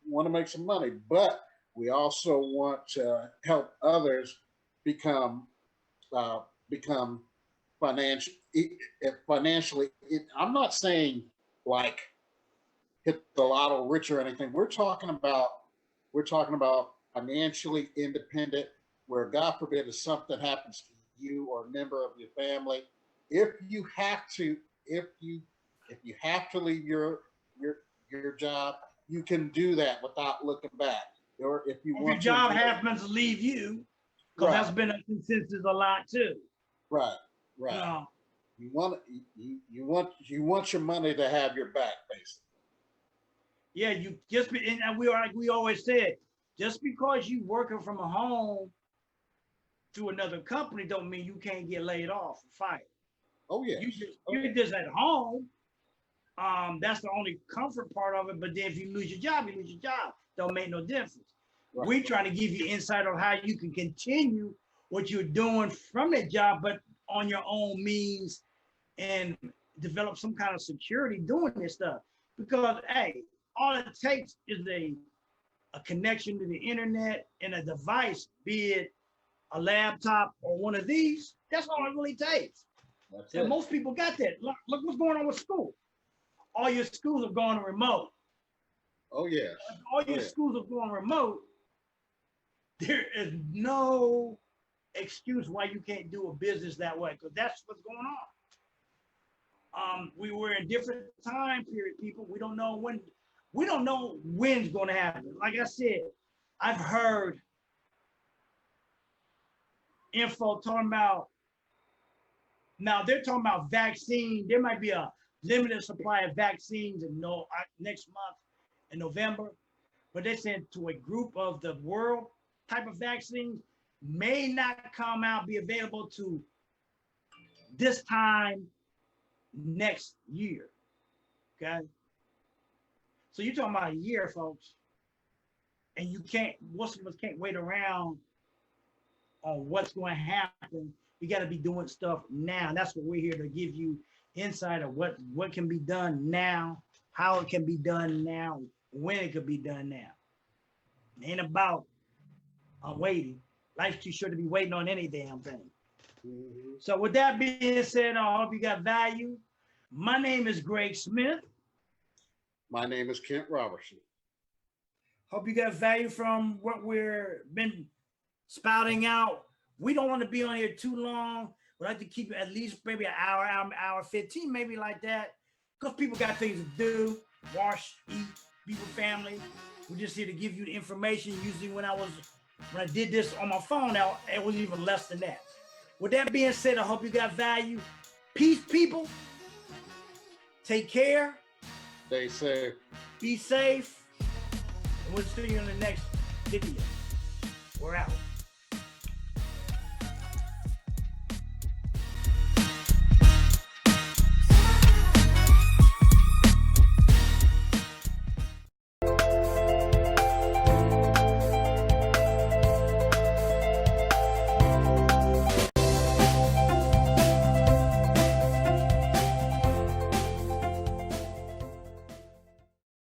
money, but we also want to help others become become financially. I'm not saying like hit the lotto rich or anything. We're talking about financially independent, where God forbid if something happens to you or a member of your family, if you have to leave your job, you can do that without looking back. Or if you want your job happens to leave you, because that's been a consensus a lot too. Right. You want your money to have your back, basically. Yeah, you just be, and we always said, just because you working from a home to another company don't mean you can't get laid off or fired. Oh yeah. You're just at home. That's the only comfort part of it. But then if you lose your job, you lose your job. Don't make no difference. Right. We're trying to give you insight on how you can continue what you're doing from that job, but on your own means, and develop some kind of security doing this stuff. Because hey, all it takes is a connection to the internet and a device, be it a laptop or one of these. That's all it really takes. And most people got that. Look what's going on with school. All your schools have gone remote. Oh yeah. All your schools have gone remote. There is no excuse why you can't do a business that way, because that's what's going on. We were in different time period, people. We don't know when's going to happen. Like I said, I've heard info talking about, now they're talking about vaccine. There might be a limited supply of vaccines in next month in November, but they said to a group of the world type of vaccines may not be available to this time next year. Okay. So you're talking about a year, folks. And most of us can't wait around on what's going to happen. We got to be doing stuff now. And that's what we're here to give you insight of what can be done now, how it can be done now, when it could be done now. It ain't about waiting. Life's too short to be waiting on any damn thing. Mm-hmm. So with that being said, I hope you got value. My name is Greg Smith. My name is Kent Robertson. Hope you got value from what we're been spouting out. We don't want to be on here too long. We like to keep it at least maybe an hour 15, maybe like that. Because people got things to do, wash, eat, be with family. We're just here to give you the information. Usually when I did this on my phone, now it was even less than that. With that being said, I hope you got value. Peace, people. Take care. Stay safe. Be safe. And we'll see you in the next video. We're out.